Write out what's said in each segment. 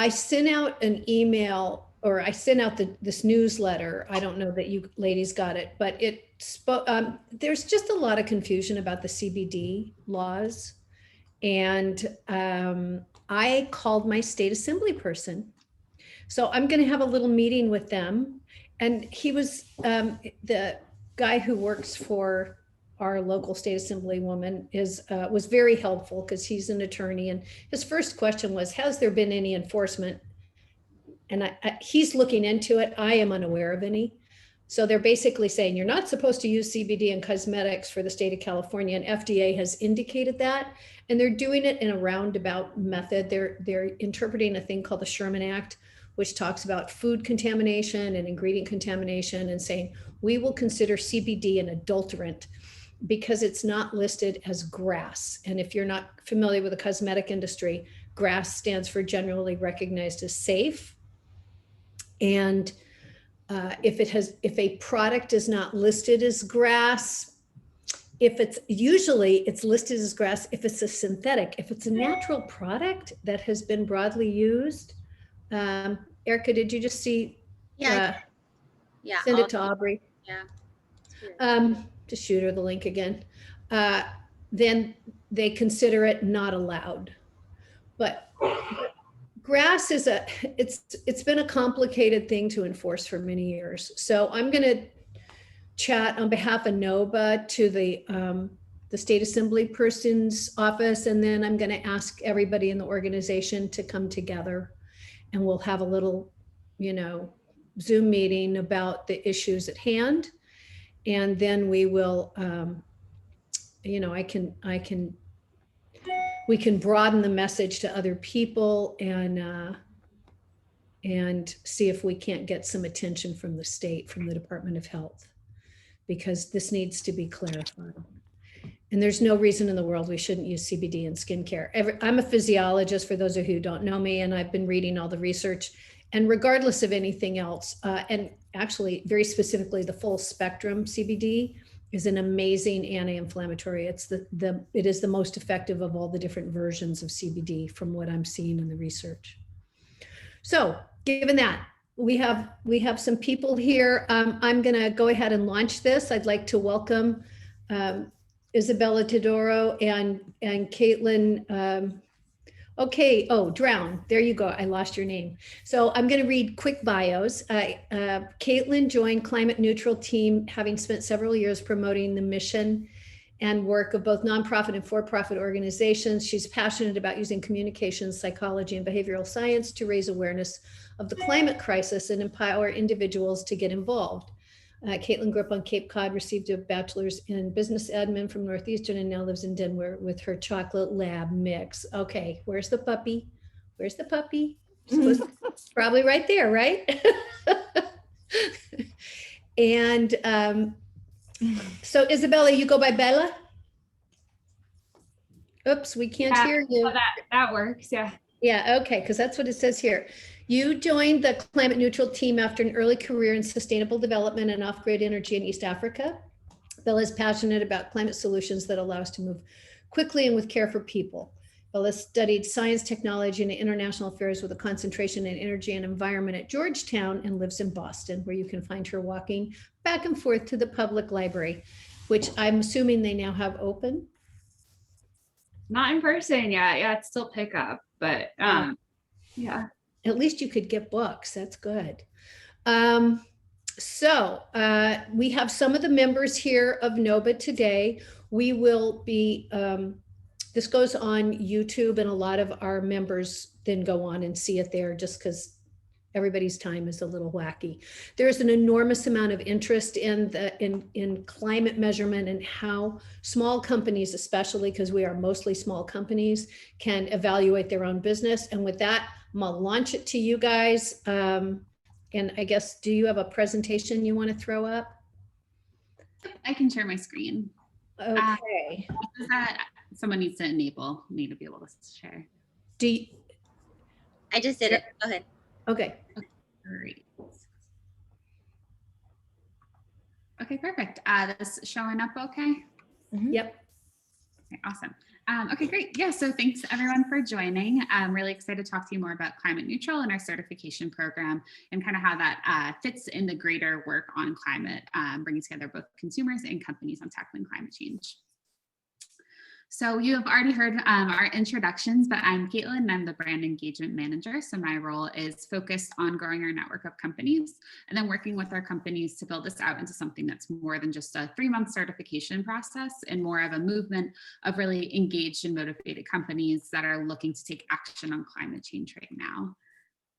I sent out an email, or I sent out this newsletter. I don't know that you ladies got it, but there's just a lot of confusion about the CBD laws. And I called my state assembly person. So I'm going to have a little meeting with them. And he was the guy who works for our local state assembly woman was very helpful because he's an attorney. And his first question was, has there been any enforcement? And he's looking into it. I am unaware of any. So they're basically saying you're not supposed to use CBD in cosmetics for the state of California, and FDA has indicated that, and they're doing it in a roundabout method. They're interpreting a thing called the Sherman Act, which talks about food contamination and ingredient contamination, and saying we will consider CBD an adulterant because it's not listed as GRAS. And if you're not familiar with the cosmetic industry, GRAS stands for generally recognized as safe. And if a product is not listed as GRAS, it's listed as GRAS if it's a synthetic. If it's a natural product that has been broadly used, Erica, did you just see? Yeah. Send it to Aubrey. Yeah. Just shoot her the link again. Then they consider it not allowed. But GRAS it's been a complicated thing to enforce for many years. So I'm going to chat on behalf of NOHBA to the state assembly person's office, and then I'm going to ask everybody in the organization to come together, and we'll have a little, Zoom meeting about the issues at hand, and then we will, we can broaden the message to other people and see if we can't get some attention from the state, from the Department of Health, because this needs to be clarified. And there's no reason in the world we shouldn't use CBD in skincare. I'm a physiologist, for those of you who don't know me, and I've been reading all the research. And regardless of anything else, and actually very specifically the full spectrum CBD is an amazing anti-inflammatory. It is the most effective of all the different versions of CBD from what I'm seeing in the research. So given that, we have some people here. I'm going to go ahead and launch this. I'd like to welcome Isabella Todaro and Caitlin. Drown. There you go. I lost your name. So I'm going to read quick bios. Caitlin joined Climate Neutral Team, having spent several years promoting the mission and work of both nonprofit and for-profit organizations. She's passionate about using communications, psychology, and behavioral science to raise awareness of the climate crisis and empower individuals to get involved. Caitlin grew up on Cape Cod, received a bachelor's in business admin from Northeastern, and now lives in Denver with her chocolate lab mix. Okay, where's the puppy? Where's the puppy? Probably right there, right? And so Isabella, you go by Bella? Oops, we can't hear you. Oh, that works, yeah. Yeah, okay, because that's what it says here. You joined the Climate Neutral Team after an early career in sustainable development and off-grid energy in East Africa. Bella is passionate about climate solutions that allow us to move quickly and with care for people. Bella studied science, technology, and international affairs with a concentration in energy and environment at Georgetown, and lives in Boston, where you can find her walking back and forth to the public library, which I'm assuming they now have open. Not in person yet. Yeah, it's still pickup, but yeah. At least you could get books. That's good. So we have some of the members here of NOHBA today. We will be, this goes on YouTube, and a lot of our members then go on and see it there, just because everybody's time is a little wacky. There's an enormous amount of interest in climate measurement and how small companies, especially because we are mostly small companies, can evaluate their own business. And with that, I'm gonna launch it to you guys. And I guess, do you have a presentation you want to throw up? I can share my screen. Okay. Someone needs to enable me to be able to share. I just did it. Go ahead. Okay. Great. Okay, perfect. This showing up okay? Yep. Okay, awesome. Okay, great. Yeah, so thanks everyone for joining. I'm really excited to talk to you more about climate neutral and our certification program and kind of how that fits in the greater work on climate, bringing together both consumers and companies on tackling climate change. So you have already heard our introductions, but I'm Caitlin and I'm the brand engagement manager. So my role is focused on growing our network of companies and then working with our companies to build this out into something that's more than just a 3-month certification process and more of a movement of really engaged and motivated companies that are looking to take action on climate change right now.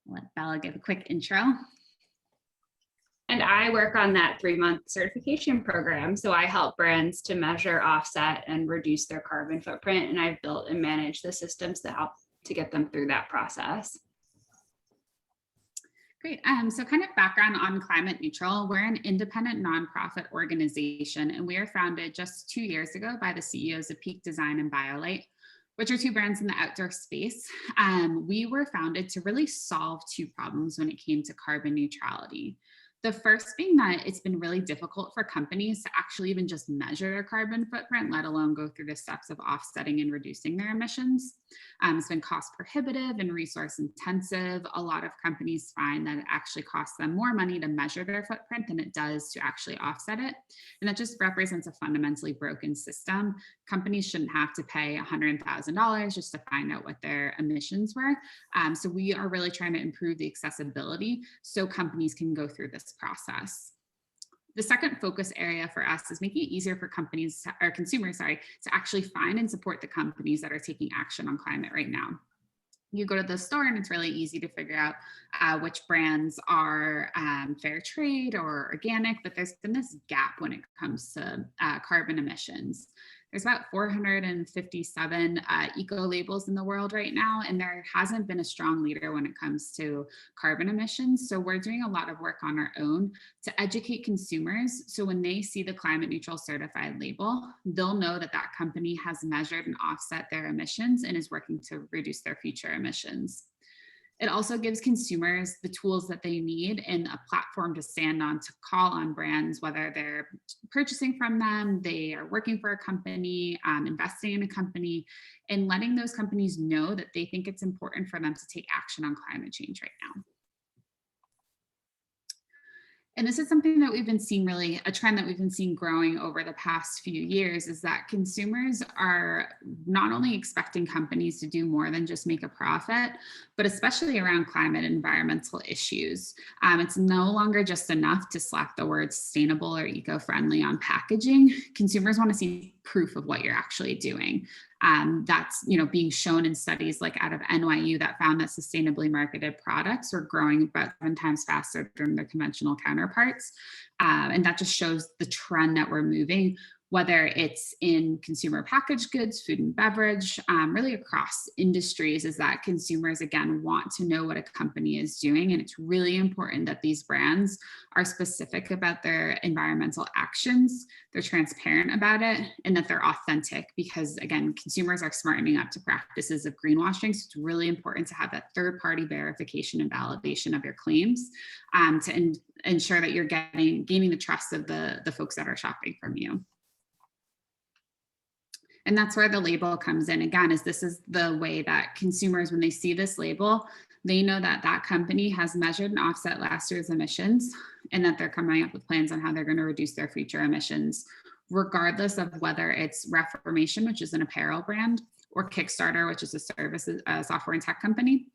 I'll let Bella give a quick intro. And I work on that 3-month certification program. So I help brands to measure, offset, and reduce their carbon footprint. And I've built and managed the systems to help to get them through that process. Great. So kind of background on Climate Neutral. We're an independent nonprofit organization, and we were founded just 2 years ago by the CEOs of Peak Design and BioLite, which are 2 brands in the outdoor space. We were founded to really solve 2 problems when it came to carbon neutrality. The first being that it's been really difficult for companies to actually even just measure their carbon footprint, let alone go through the steps of offsetting and reducing their emissions. It's been cost prohibitive and resource intensive. A lot of companies find that it actually costs them more money to measure their footprint than it does to actually offset it. And that just represents a fundamentally broken system. Companies shouldn't have to pay $100,000 just to find out what their emissions were. So we are really trying to improve the accessibility so companies can go through this process. The second focus area for us is making it easier for companies or consumers, to actually find and support the companies that are taking action on climate right now. You go to the store and it's really easy to figure out which brands are fair trade or organic, but there's been this gap when it comes to carbon emissions. There's about 457 eco labels in the world right now, and there hasn't been a strong leader when it comes to carbon emissions. So we're doing a lot of work on our own to educate consumers. So when they see the climate neutral certified label, they'll know that that company has measured and offset their emissions and is working to reduce their future emissions. It also gives consumers the tools that they need and a platform to stand on to call on brands, whether they're purchasing from them, they are working for a company, investing in a company, and letting those companies know that they think it's important for them to take action on climate change right now. And this is something that we've been seeing, really a trend that we've been seeing growing over the past few years, is that consumers are not only expecting companies to do more than just make a profit, but especially around climate and environmental issues. It's no longer just enough to slap the word sustainable or eco-friendly on packaging. Consumers want to see proof of what you're actually doing. That's being shown in studies like out of NYU that found that sustainably marketed products were growing about 7 times faster than their conventional counterparts. And that just shows the trend that we're moving, whether it's in consumer packaged goods, food and beverage, really across industries, is that consumers, again, want to know what a company is doing. And it's really important that these brands are specific about their environmental actions, they're transparent about it, and that they're authentic, because again, consumers are smartening up to practices of greenwashing. So it's really important to have that third-party verification and validation of your claims to ensure that you're gaining the trust of the folks that are shopping from you. And that's where the label comes in. Again, this is the way that consumers, when they see this label, they know that that company has measured and offset last year's emissions, and that they're coming up with plans on how they're going to reduce their future emissions, regardless of whether it's Reformation, which is an apparel brand, or Kickstarter, which is a software and tech company.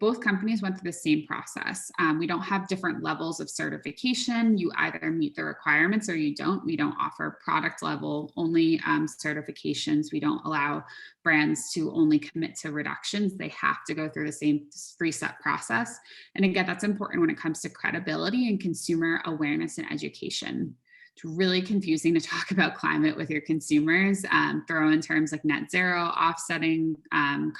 Both companies went through the same process. We don't have different levels of certification. You either meet the requirements or you don't. We don't offer product level only certifications. We don't allow brands to only commit to reductions. They have to go through the same 3-step process. And again, that's important when it comes to credibility and consumer awareness and education. It's really confusing to talk about climate with your consumers, throw in terms like net zero, offsetting,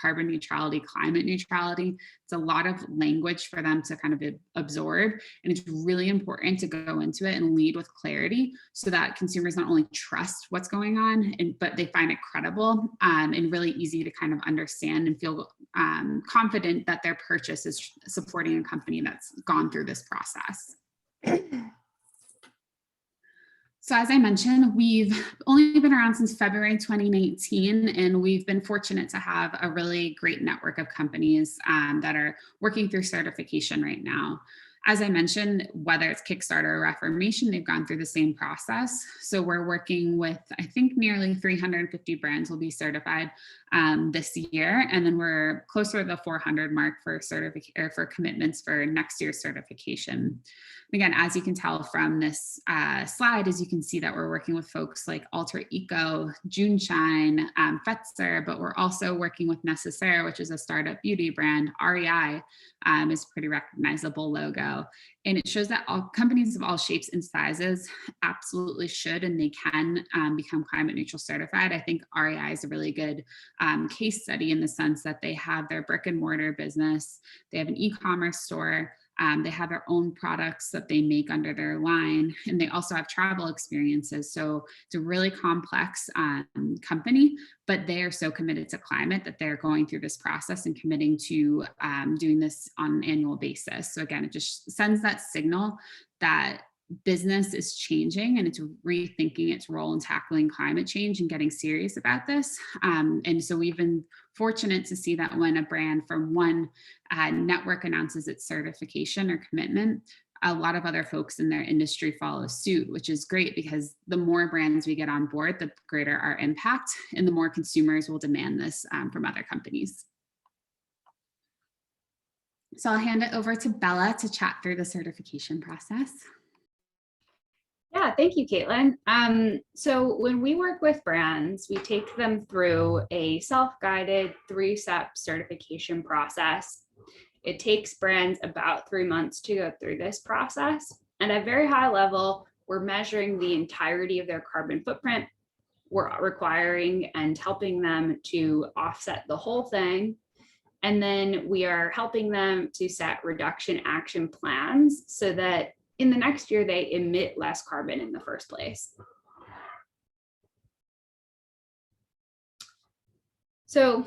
carbon neutrality, climate neutrality. It's a lot of language for them to kind of absorb. And it's really important to go into it and lead with clarity so that consumers not only trust what's going on, but they find it credible and really easy to kind of understand and feel confident that their purchase is supporting a company that's gone through this process. So as I mentioned, we've only been around since February 2019, and we've been fortunate to have a really great network of companies that are working through certification right now. As I mentioned, whether it's Kickstarter or Reformation, they've gone through the same process. So we're working with, I think, nearly 350 brands will be certified this year. And then we're closer to the 400 mark for for commitments for next year's certification. Again, as you can tell from this slide, as you can see that we're working with folks like Alter Eco, Juneshine, Fetzer, but we're also working with Necessaire, which is a startup beauty brand. REI is a pretty recognizable logo. And it shows that all companies of all shapes and sizes absolutely should and they can become climate neutral certified. I think REI is a really good case study in the sense that they have their brick and mortar business, they have an e-commerce store, they have their own products that they make under their line, and they also have travel experiences. So it's a really complex company, but they are so committed to climate that they're going through this process and committing to doing this on an annual basis. So again, it just sends that signal that business is changing and it's rethinking its role in tackling climate change and getting serious about this. And so we've been fortunate to see that when a brand from one network announces its certification or commitment, a lot of other folks in their industry follow suit, which is great because the more brands we get on board, the greater our impact and the more consumers will demand this from other companies. So I'll hand it over to Bella to chat through the certification process. Yeah, thank you, Caitlin. So when we work with brands, we take them through a self-guided 3-step certification process. It takes brands about 3 months to go through this process. And at a very high level, we're measuring the entirety of their carbon footprint. We're requiring and helping them to offset the whole thing. And then we are helping them to set reduction action plans so that in the next year, they emit less carbon in the first place. So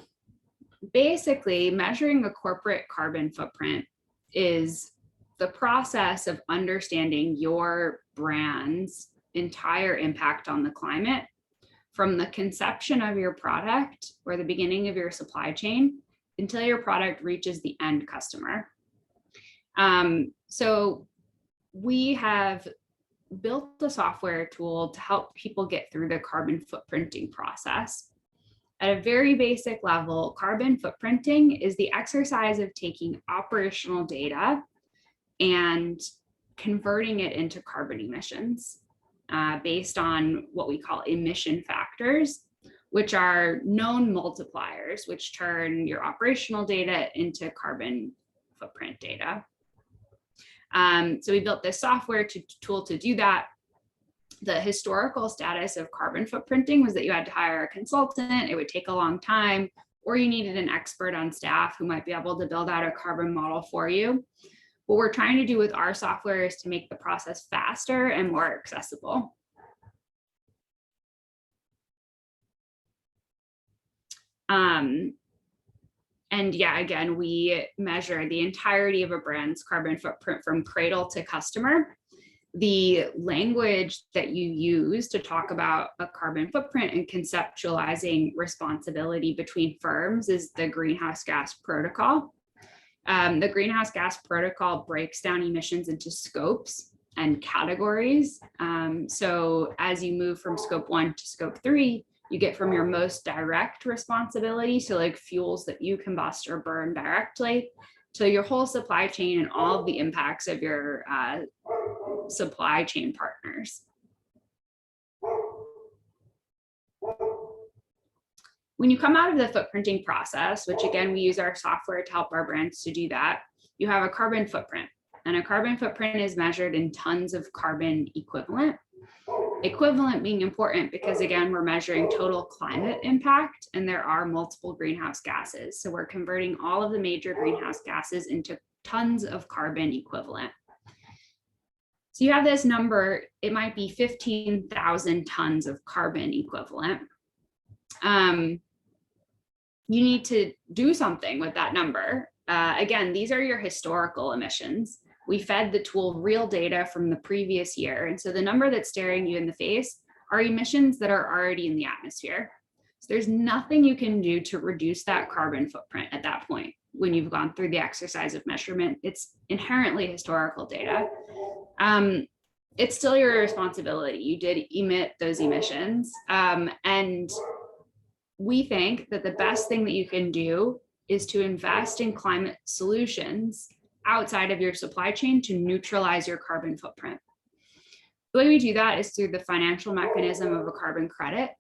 basically, measuring a corporate carbon footprint is the process of understanding your brand's entire impact on the climate from the conception of your product or the beginning of your supply chain until your product reaches the end customer. So we have built a software tool to help people get through the carbon footprinting process. At a very basic level, carbon footprinting is the exercise of taking operational data and converting it into carbon emissions based on what we call emission factors, which are known multipliers, which turn your operational data into carbon footprint data. So we built this software tool to do that. The historical status of carbon footprinting was that you had to hire a consultant, it would take a long time, or you needed an expert on staff who might be able to build out a carbon model for you. What we're trying to do with our software is to make the process faster and more accessible. And yeah, again, we measure the entirety of a brand's carbon footprint from cradle to customer. The language that you use to talk about a carbon footprint and conceptualizing responsibility between firms is the greenhouse gas protocol. The greenhouse gas protocol breaks down emissions into scopes and categories. So as you move from scope 1 to scope 3, you get from your most direct responsibility, so like fuels that you combust or burn directly, to your whole supply chain and all of the impacts of your supply chain partners. When you come out of the footprinting process, which again, we use our software to help our brands to do that, you have a carbon footprint. And a carbon footprint is measured in tons of carbon equivalent. Equivalent being important because again, we're measuring total climate impact and there are multiple greenhouse gases. So we're converting all of the major greenhouse gases into tons of carbon equivalent. So you have this number, it might be 15,000 tons of carbon equivalent. You need to do something with that number. Again, these are your historical emissions. we fed the tool real data from the previous year. And so the number that's staring you in the face are emissions that are already in the atmosphere. So there's nothing you can do to reduce that carbon footprint at that point when you've gone through the exercise of measurement. It's inherently historical data. It's still your responsibility. You did emit those emissions. And we think that the best thing that you can do is to invest in climate solutions outside of your supply chain to neutralize your carbon footprint. The way we do that is through the financial mechanism of a carbon credit.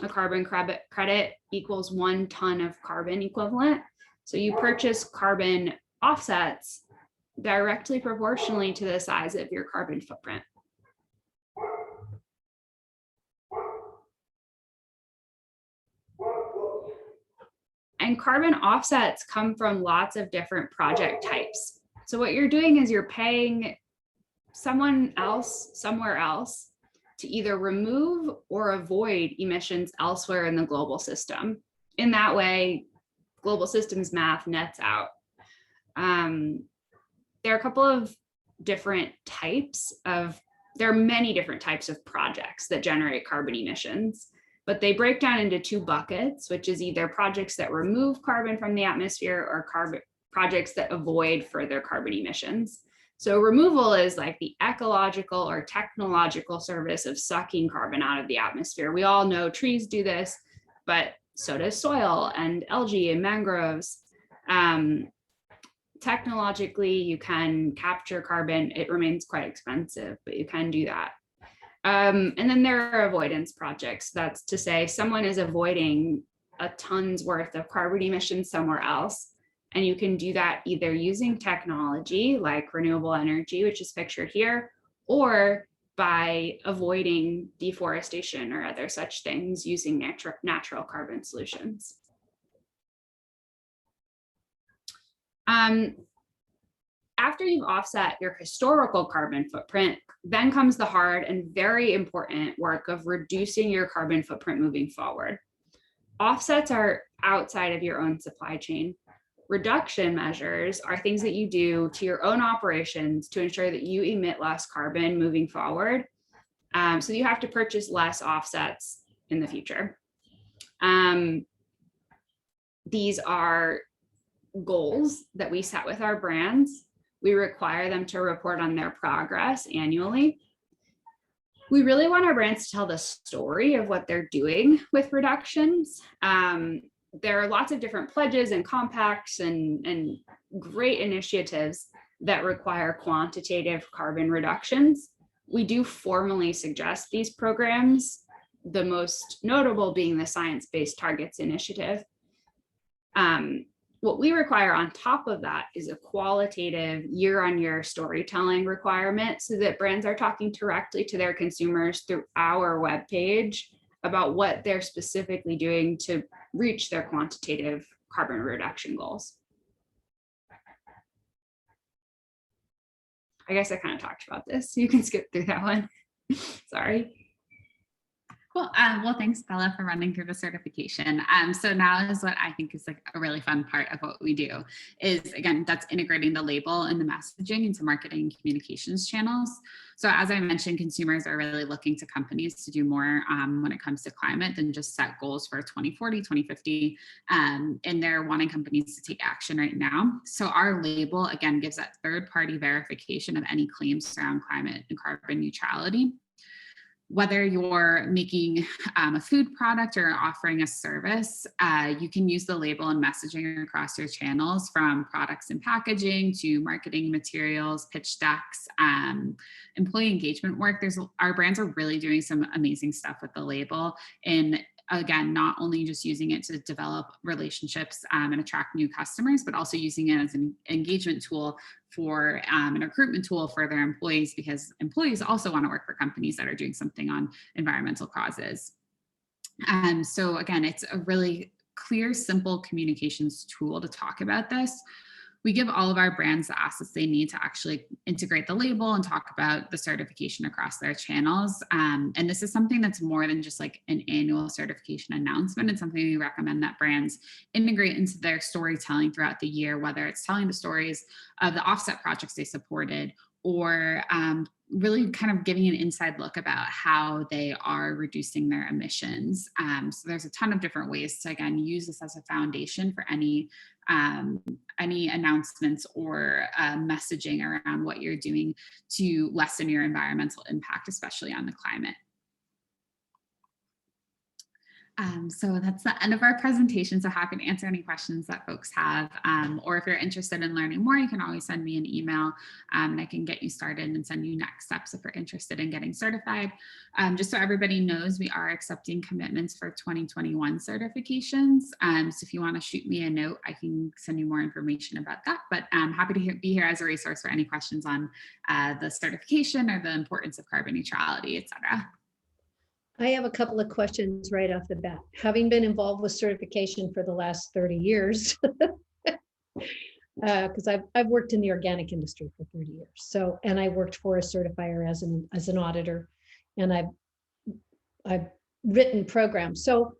A carbon credit equals 1 ton of carbon equivalent. So you purchase carbon offsets directly proportionally to the size of your carbon footprint. And carbon offsets come from lots of different project types. So what you're doing is you're paying someone else somewhere else to either remove or avoid emissions elsewhere in the global system. In that way, global systems math nets out. There are a couple of different types of, there are many different types of projects that generate carbon emissions, but they break down into 2 buckets, which is either projects that remove carbon from the atmosphere or projects that avoid further carbon emissions. So removal is like the ecological or technological service of sucking carbon out of the atmosphere. We all know trees do this, but so does soil and algae and mangroves. Technologically, you can capture carbon. It remains quite expensive, but you can do that. And then there are avoidance projects. That's to say someone is avoiding a ton's worth of carbon emissions somewhere else. And you can do that either using technology like renewable energy, which is pictured here, or by avoiding deforestation or other such things using natural carbon solutions. After you've offset your historical carbon footprint, then comes the hard and very important work of reducing your carbon footprint moving forward. Offsets are outside of your own supply chain. Reduction measures are things that you do to your own operations to ensure that you emit less carbon moving forward. So you have to purchase less offsets in the future. These are goals that we set with our brands. We require them to report on their progress annually. We really want our brands to tell the story of what they're doing with reductions. There are lots of different pledges and compacts and great initiatives that require quantitative carbon reductions. We do formally suggest these programs, the most notable being the Science Based Targets Initiative. What we require on top of that is a qualitative year-on-year storytelling requirement so that brands are talking directly to their consumers through our webpage about what they're specifically doing to reach their quantitative carbon reduction goals. I guess I kind of talked about this. You can skip through that one. Sorry. Cool. Well, thanks, Bella, for running through the certification. So now is what I think is like a really fun part of what we do is, again, that's integrating the label and the messaging into marketing and communications channels. So as I mentioned, consumers are really looking to companies to do more when it comes to climate than just set goals for 2040, 2050, and they're wanting companies to take action right now. So our label, again, gives that third-party verification of any claims around climate and carbon neutrality. Whether you're making a food product or offering a service, you can use the label and messaging across your channels, from products and packaging to marketing materials, pitch decks, employee engagement work. Our brands are really doing some amazing stuff with the label, and again, not only just using it to develop relationships and attract new customers, but also using it as an engagement tool for a recruitment tool for their employees, because employees also want to work for companies that are doing something on environmental causes. So again, it's a really clear, simple communications tool to talk about this. We give all of our brands the assets they need to actually integrate the label and talk about the certification across their channels. And this is something that's more than just like an annual certification announcement. It's something we recommend that brands integrate into their storytelling throughout the year, whether it's telling the stories of the offset projects they supported, or really kind of giving an inside look about how they are reducing their emissions. So there's a ton of different ways to, again, use this as a foundation for any announcements or messaging around what you're doing to lessen your environmental impact, especially on the climate. So that's the end of our presentation. So happy to answer any questions that folks have. Or if you're interested in learning more, you can always send me an email and I can get you started and send you next steps if you're interested in getting certified. Just so everybody knows, we are accepting commitments for 2021 certifications. So if you want to shoot me a note, I can send you more information about that. But I'm happy to be here as a resource for any questions on the certification or the importance of carbon neutrality, et cetera. I have a couple of questions right off the bat. Having been involved with certification for the last 30 years, because I've worked in the organic industry for 30 years. So, and I worked for a certifier as an auditor, and I've written programs. So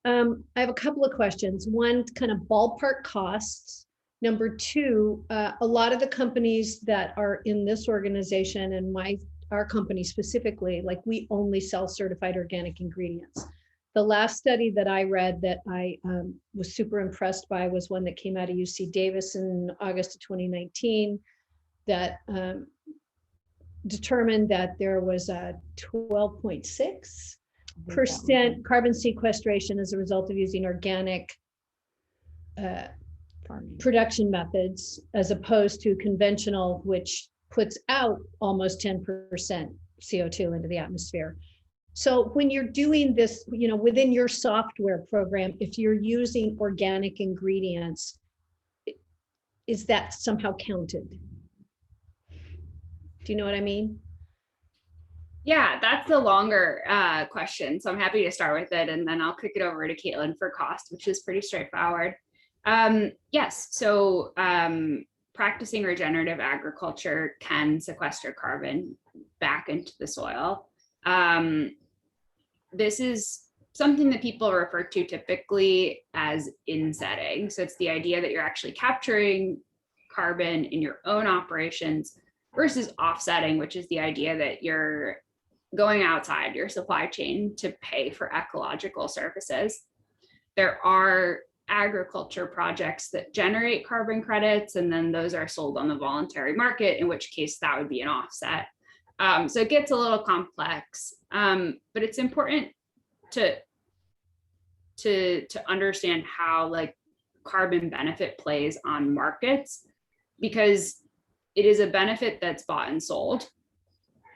I have a couple of questions. One, kind of ballpark costs. Number two, a lot of the companies that are in this organization and our company specifically, like we only sell certified organic ingredients. The last study that I read that I was super impressed by was one that came out of UC Davis in August of 2019 that determined that there was a 12.6% carbon sequestration as a result of using organic production methods as opposed to conventional, which puts out almost 10% CO2 into the atmosphere. So when you're doing this, you know, within your software program, if you're using organic ingredients, is that somehow counted? Do you know what I mean? Yeah, that's the longer question. So I'm happy to start with it, and then I'll kick it over to Caitlin for cost, which is pretty straightforward. Yes, so practicing regenerative agriculture can sequester carbon back into the soil. This is something that people refer to typically as insetting. So it's the idea that you're actually capturing carbon in your own operations versus offsetting, which is the idea that you're going outside your supply chain to pay for ecological services. There are agriculture projects that generate carbon credits, and then those are sold on the voluntary market, in which case that would be an offset. So it gets a little complex, but it's important to understand how like carbon benefit plays on markets, because it is a benefit that's bought and sold.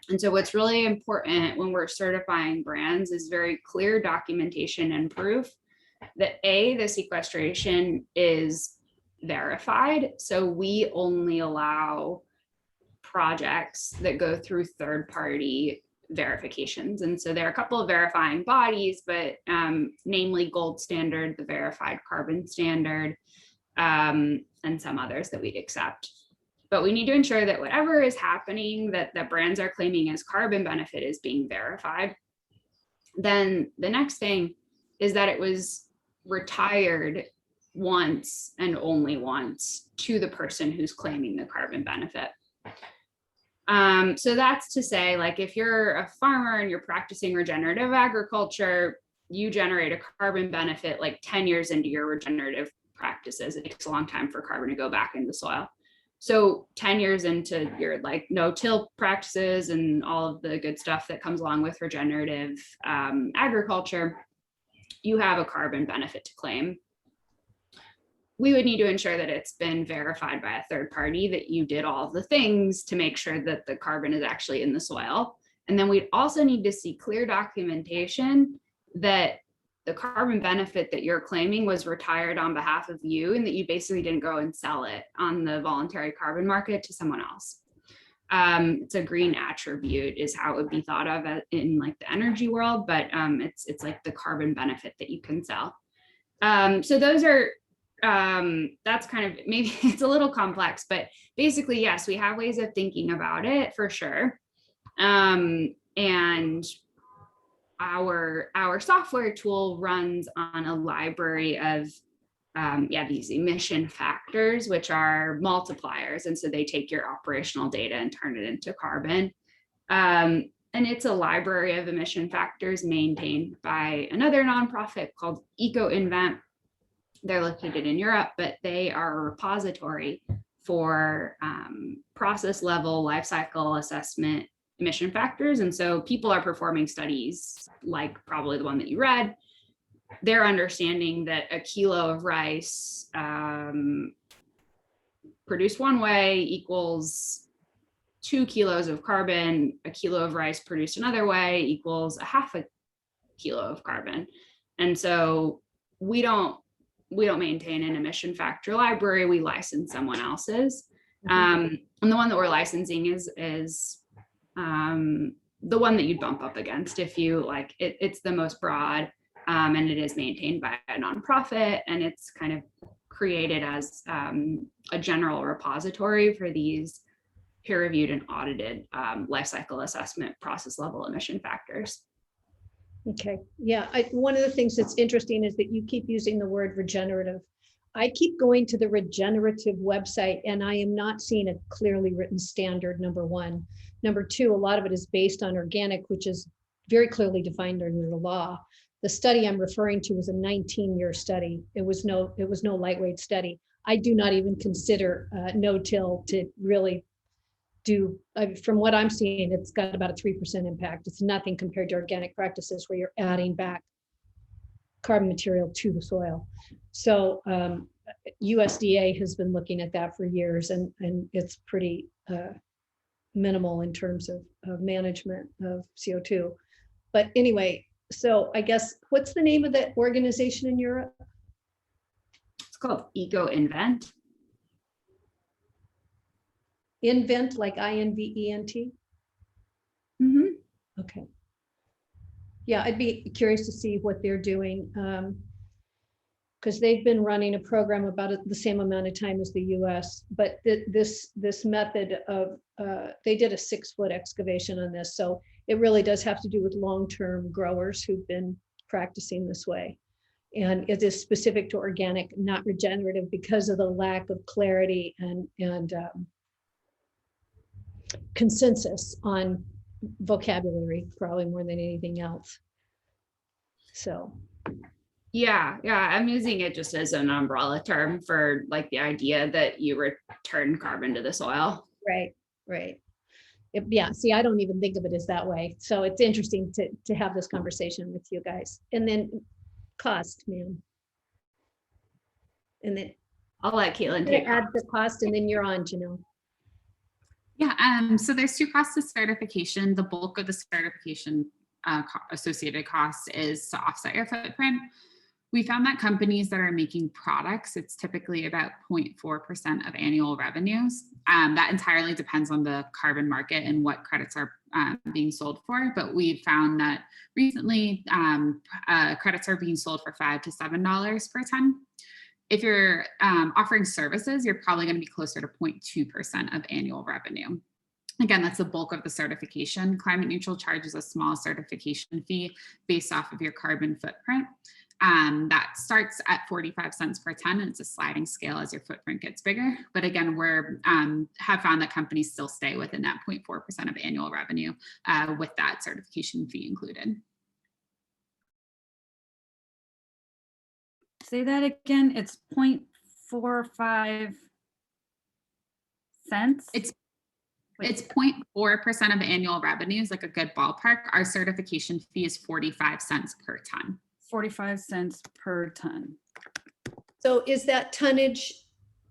And so what's really important when we're certifying brands is very clear documentation and proof that the sequestration is verified. So we only allow projects that go through third-party verifications. And so there are a couple of verifying bodies, but namely Gold Standard, the Verified Carbon Standard, and some others that we'd accept. But we need to ensure that whatever is happening that brands are claiming as carbon benefit is being verified. Then the next thing is that it was retired once and only once to the person who's claiming the carbon benefit. So that's to say, like, if you're a farmer and you're practicing regenerative agriculture, you generate a carbon benefit like 10 years into your regenerative practices. It takes a long time for carbon to go back in the soil. So 10 years into your like no-till practices and all of the good stuff that comes along with regenerative agriculture, you have a carbon benefit to claim. We would need to ensure that it's been verified by a third party that you did all of the things to make sure that the carbon is actually in the soil. And then we'd also need to see clear documentation that the carbon benefit that you're claiming was retired on behalf of you, and that you basically didn't go and sell it on the voluntary carbon market to someone else. It's a green attribute is how it would be thought of in like the energy world, but it's like the carbon benefit that you can sell. So those are that's kind of, maybe it's a little complex, but basically, yes, we have ways of thinking about it for sure. And our software tool runs on a library of these emission factors, which are multipliers. And so they take your operational data and turn it into carbon. And it's a library of emission factors maintained by another nonprofit called EcoInvent. They're located in Europe, but they are a repository for process level life cycle assessment emission factors. And so people are performing studies like probably the one that you read. They're understanding that a kilo of rice produced one way equals 2 kilos of carbon. A kilo of rice produced another way equals a half a kilo of carbon. And so we don't maintain an emission factor library. We license someone else's. And the one that we're licensing is the one that you'd bump up against if you like it. It's the most broad, and it is maintained by a nonprofit, and it's kind of created as a general repository for these peer-reviewed and audited life cycle assessment process level emission factors. Okay, yeah, one of the things that's interesting is that you keep using the word regenerative. I keep going to the regenerative website and I am not seeing a clearly written standard, number one. Number two, a lot of it is based on organic, which is very clearly defined under the law. The study I'm referring to was a 19-year study. It was no lightweight study. I do not even consider no-till to really do, from what I'm seeing, it's got about a 3% impact. It's nothing compared to organic practices where you're adding back carbon material to the soil. So USDA has been looking at that for years, and it's pretty minimal in terms of management of CO2. But anyway, so I guess, what's the name of that organization in Europe? It's called EcoInvent. Invent, like INVENT? Mm-hmm. Okay. Yeah, I'd be curious to see what they're doing, because they've been running a program about the same amount of time as the US, but this method of, they did a 6-foot excavation on this. So it really does have to do with long-term growers who've been practicing this way. And it is specific to organic, not regenerative, because of the lack of clarity and consensus on vocabulary, probably more than anything else. So yeah, I'm using it just as an umbrella term for like the idea that you return carbon to the soil. Right. Yeah, see, I don't even think of it as that way. So it's interesting to have this conversation with you guys. And then cost, ma'am. And then I'll let Caitlin take add the cost, and then you're on, Janelle. Yeah, so there's 2 costs to certification. The bulk of the certification associated cost is to offset your footprint. We found that companies that are making products, it's typically about 0.4% of annual revenues. That entirely depends on the carbon market and what credits are being sold for. But we've found that recently credits are being sold for $5 to $7 per ton. If you're offering services, you're probably going to be closer to 0.2% of annual revenue. Again, that's the bulk of the certification. Climate Neutral charges a small certification fee based off of your carbon footprint. That starts at 45 cents per ton, and it's a sliding scale as your footprint gets bigger. But again, we're have found that companies still stay within that 0.4% of annual revenue with that certification fee included. Say that again. It's 0.45 cents. It's 0.4% of annual revenues, like a good ballpark. Our certification fee is 45 cents per ton. 45 cents per ton. So is that tonnage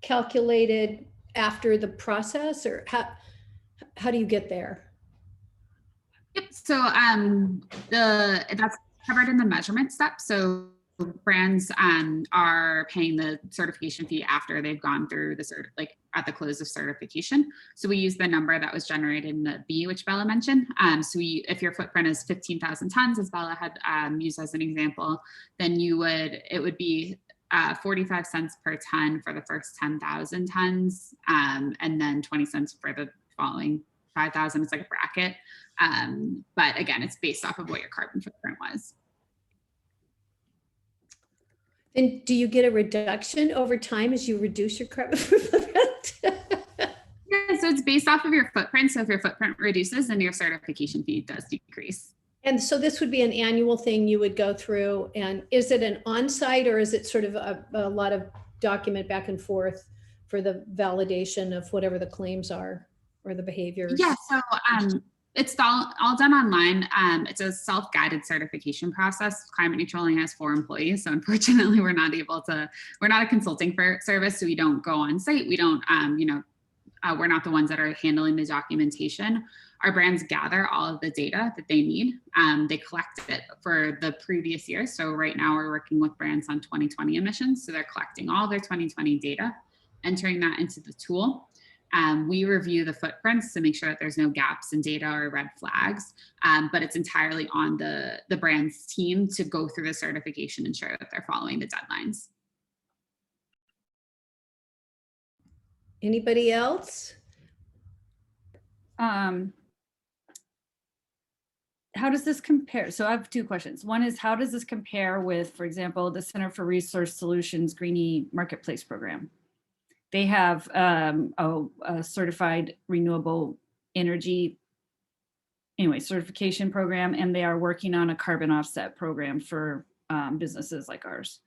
calculated after the process, or how do you get there? Yep. So that's covered in the measurement step. So brands are paying the certification fee after they've gone through the like at the close of certification. So we use the number that was generated in the B, which Bella mentioned. So if your footprint is 15,000 tons, as Bella had used as an example, then it would be 45 cents per ton for the first 10,000 tons, and then 20 cents for the following 5,000. It's like a bracket. But again, it's based off of what your carbon footprint was. And do you get a reduction over time as you reduce your carbon footprint? Yeah, so it's based off of your footprint. So if your footprint reduces, then your certification fee does decrease. And so this would be an annual thing you would go through. And is it an on-site or is it sort of a lot of document back and forth for the validation of whatever the claims are or the behaviors? Yeah, so it's all done online. It's a self-guided certification process. Climate Neutral only has 4 employees. So unfortunately, we're not a consulting service. So we don't go on site. We don't, we're not the ones that are handling the documentation. Our brands gather all of the data that they need. They collect it for the previous year. So right now we're working with brands on 2020 emissions. So they're collecting all their 2020 data, entering that into the tool. We review the footprints to make sure that there's no gaps in data or red flags, but it's entirely on the brand's team to go through the certification and ensure that they're following the deadlines. Anybody else? How does this compare? So I have 2 questions. One is, how does this compare with, for example, the Center for Resource Solutions Greenie Marketplace program? They have a certified renewable energy, certification program, and they are working on a carbon offset program for businesses like ours.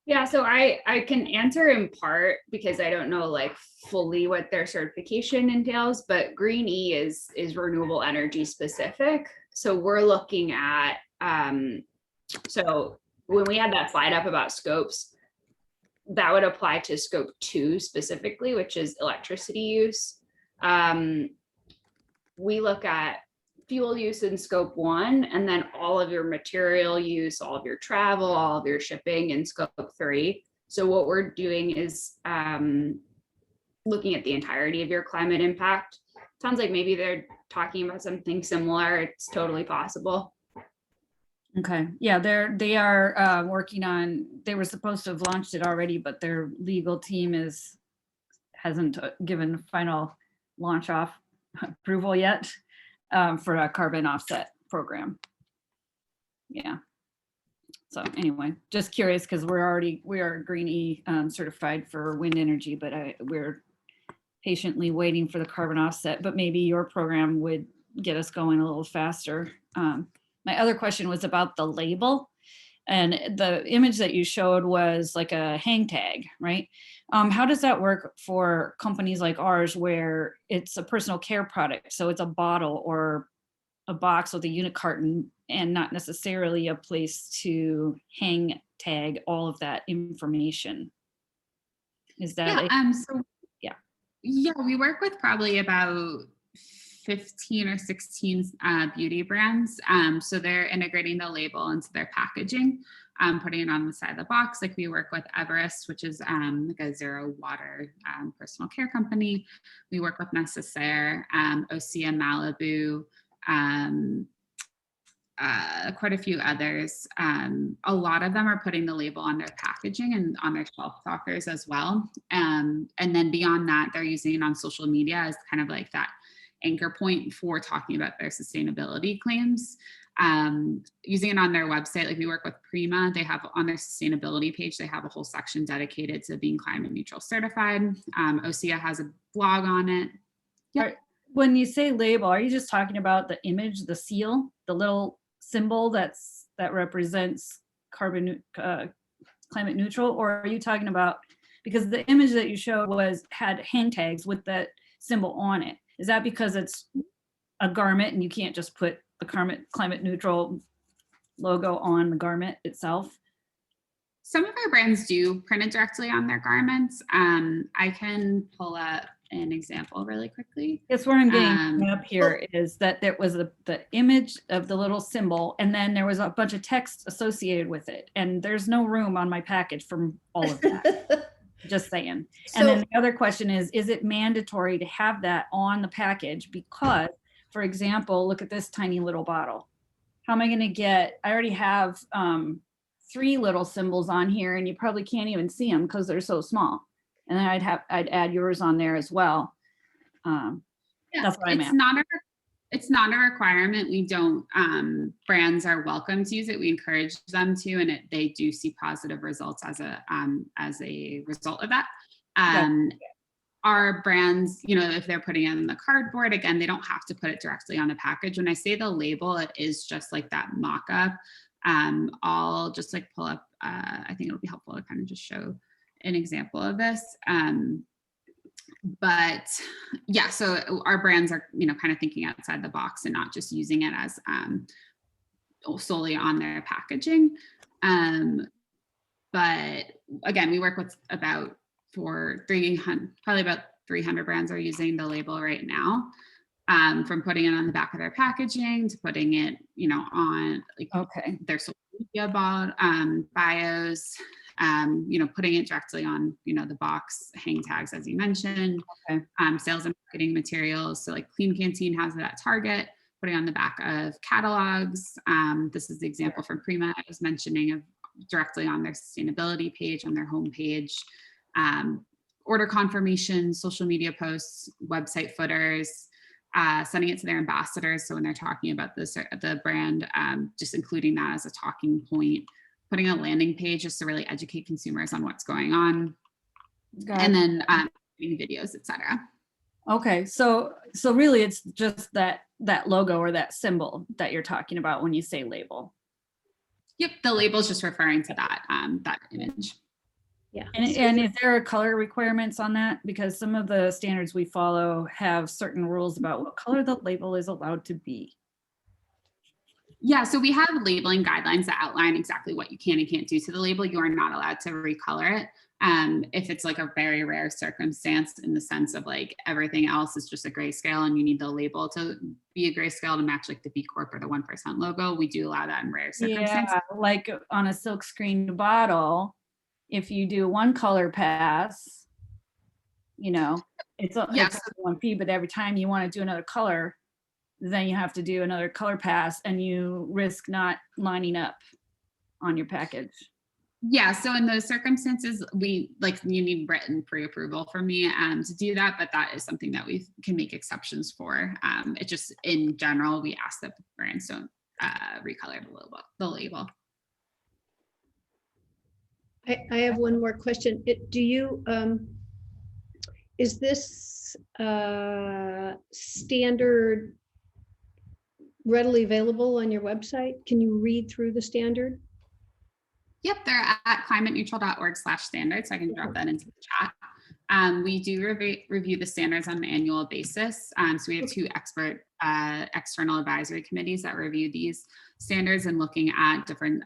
Yeah, so I can answer in part because I don't know like fully what their certification entails, but Greenie is renewable energy specific. So we're looking at, so when we had that slide up about scopes, that would apply to scope 2 specifically, which is electricity use. We look at fuel use in scope 1, and then all of your material use, all of your travel, all of your shipping in scope 3. So what we're doing is looking at the entirety of your climate impact. Sounds like maybe they're talking about something similar. It's totally possible. Okay, yeah, they are working on, they were supposed to have launched it already, but their legal team hasn't given final launch off approval yet. For a carbon offset program. Yeah. So anyway, just curious because we are Greenie certified for wind energy, but we're patiently waiting for the carbon offset, but maybe your program would get us going a little faster. My other question was about the label, and the image that you showed was like a hang tag, right? How does that work for companies like ours where it's a personal care product? So it's a bottle or a box with a unit carton and not necessarily a place to hang tag all of that information. Is that Yeah, we work with probably about 15 or 16 beauty brands. So they're integrating the label into their packaging, putting it on the side of the box. Like we work with Everest, which is like a zero water personal care company. We work with Necessaire, Osea Malibu, quite a few others. A lot of them are putting the label on their packaging and on their shelf stockers as well. And then beyond that, they're using it on social media as kind of like that anchor point for talking about their sustainability claims. Using it on their website, like we work with Prima, they have on their sustainability page, they have a whole section dedicated to being climate neutral certified. Osea has a blog on it. Yep. When you say label, are you just talking about the image, the seal, the little symbol that represents climate neutral, or are you talking about, because the image that you showed had hang tags with that symbol on it? Is that because it's a garment and you can't just put the climate neutral logo on the garment itself? Some of our brands do print it directly on their garments. I can pull up an example really quickly. That's where I'm getting up here, is that there was the image of the little symbol, and then there was a bunch of text associated with it. And there's no room on my package for all of that. Just saying. So, and then the other question is it mandatory to have that on the package? Because, for example, look at this tiny little bottle. How am I going to get, I already have 3 little symbols on here and you probably can't even see them because they're so small. And then I'd add yours on there as well. That's what I meant. It's not a requirement. We don't, brands are welcome to use it. We encourage them to, and they do see positive results as a result of that. Our brands, you know, if they're putting it on the cardboard, again, they don't have to put it directly on the package. When I say the label, it is just like that mock-up. I'll just like pull up, I think it'll be helpful to kind of just show an example of this. But yeah, so our brands are, you know, kind of thinking outside the box and not just using it as solely on their packaging. But again, we work with about 300 brands are using the label right now. From putting it on the back of their packaging to putting it, you know, on like their social media bios, you know, putting it directly on, you know, the box hang tags, as you mentioned, sales and marketing materials. So like Clean Canteen has it at Target, putting on the back of catalogs. This is the example from Prima I was mentioning, of directly on their sustainability page, on their homepage. Order confirmation, social media posts, website footers, sending it to their ambassadors. So when they're talking about the brand, just including that as a talking point, putting a landing page just to really educate consumers on what's going on. And then videos, etc. Okay, so really it's just that logo or that symbol that you're talking about when you say label. Yep, the label is just referring to that that image. Yeah. And is there color requirements on that? Because some of the standards we follow have certain rules about what color the label is allowed to be. Yeah, so we have labeling guidelines that outline exactly what you can and can't do to the label. You are not allowed to recolor it. If it's like a very rare circumstance, in the sense of like everything else is just a grayscale and you need the label to be a grayscale to match like the B Corp or the 1% logo, we do allow that in rare circumstances. Yeah, like on a silk screen bottle, if you do one color pass, you know, it's 1P, but every time you want to do another color, then you have to do another color pass and you risk not lining up on your package. Yeah, so in those circumstances, you need written pre-approval from me to do that, but that is something that we can make exceptions for. It just, in general, we ask that brands don't recolor the label. I have one more question. Is this standard readily available on your website? Can you read through the standard? Yep, they're at climateneutral.org/standards. So I can drop that into the chat. We do review the standards on an annual basis. So we have 2 expert external advisory committees that review these standards and looking at different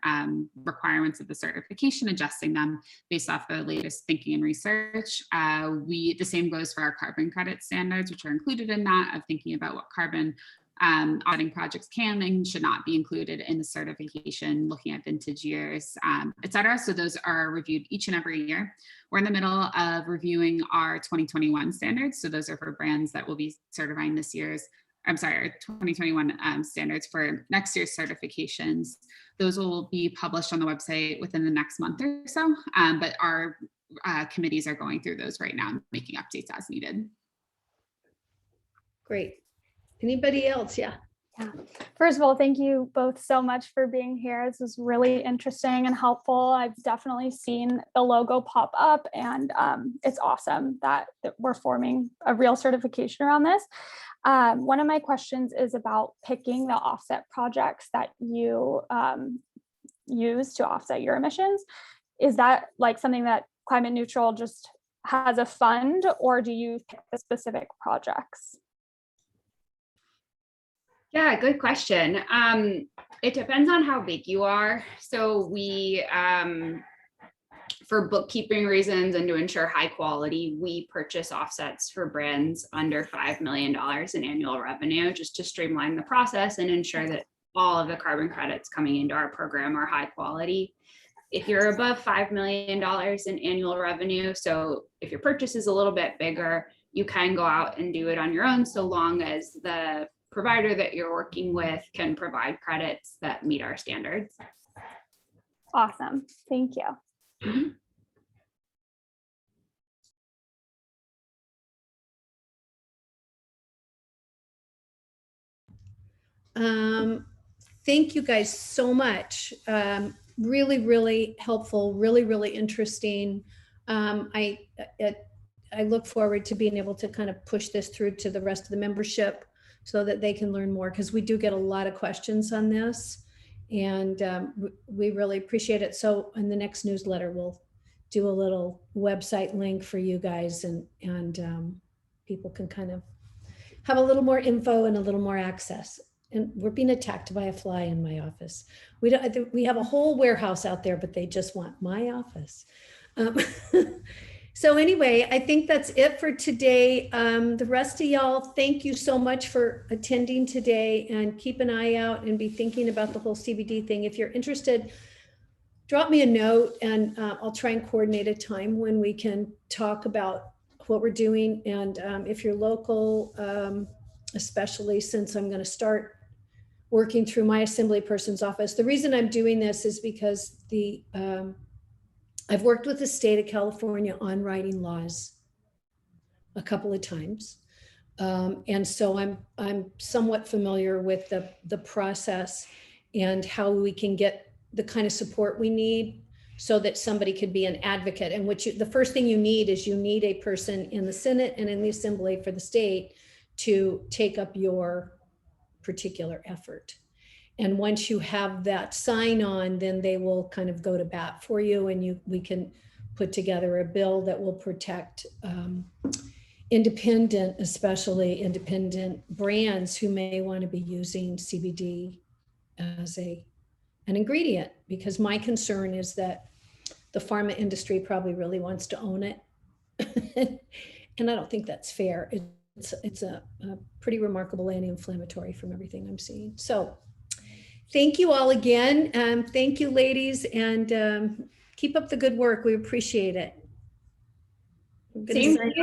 requirements of the certification, adjusting them based off the latest thinking and research. The same goes for our carbon credit standards, which are included in that, of thinking about what carbon auditing projects can and should not be included in the certification, looking at vintage years, et cetera. So those are reviewed each and every year. We're in the middle of reviewing our 2021 standards. So those are for brands that will be certifying our 2021 standards for next year's certifications. Those will be published on the website within the next month or so, but our committees are going through those right now and making updates as needed. Great. Anybody else? Yeah. First of all, thank you both so much for being here. This is really interesting and helpful. I've definitely seen the logo pop up, and it's awesome that we're forming a real certification around this. One of my questions is about picking the offset projects that you use to offset your emissions. Is that like something that Climate Neutral just has a fund, or do you pick the specific projects? Yeah, good question. It depends on how big you are. So we, for bookkeeping reasons and to ensure high quality, we purchase offsets for brands under $5 million in annual revenue, just to streamline the process and ensure that all of the carbon credits coming into our program are high quality. If you're above $5 million in annual revenue, so if your purchase is a little bit bigger, you can go out and do it on your own, so long as the provider that you're working with can provide credits that meet our standards. Awesome. Thank you. Mhm. Thank you guys so much. Really, really helpful, really, really interesting. I look forward to being able to kind of push this through to the rest of the membership so that they can learn more, because we do get a lot of questions on this, and we really appreciate it. So in the next newsletter, we'll do a little website link for you guys, and people can kind of have a little more info and a little more access. And we're being attacked by a fly in my office. We have a whole warehouse out there, but they just want my office. So anyway, I think that's it for today. The rest of y'all, thank you so much for attending today, and keep an eye out and be thinking about the whole CBD thing. If you're interested, drop me a note, and I'll try and coordinate a time when we can talk about what we're doing. And if you're local, especially since I'm going to start working through my assembly person's office. The reason I'm doing this is because I've worked with the state of California on writing laws a couple of times. And so I'm somewhat familiar with the process and how we can get the kind of support we need so that somebody could be an advocate. And the first thing you need is you need a person in the Senate and in the Assembly for the state to take up your particular effort. And once you have that sign on, then they will kind of go to bat for you, and we can put together a bill that will protect especially independent brands who may want to be using CBD as an ingredient, because my concern is that the pharma industry probably really wants to own it. And I don't think that's fair. It's a pretty remarkable anti-inflammatory from everything I'm seeing. So thank you all again. Thank you, ladies, and keep up the good work. We appreciate it. Same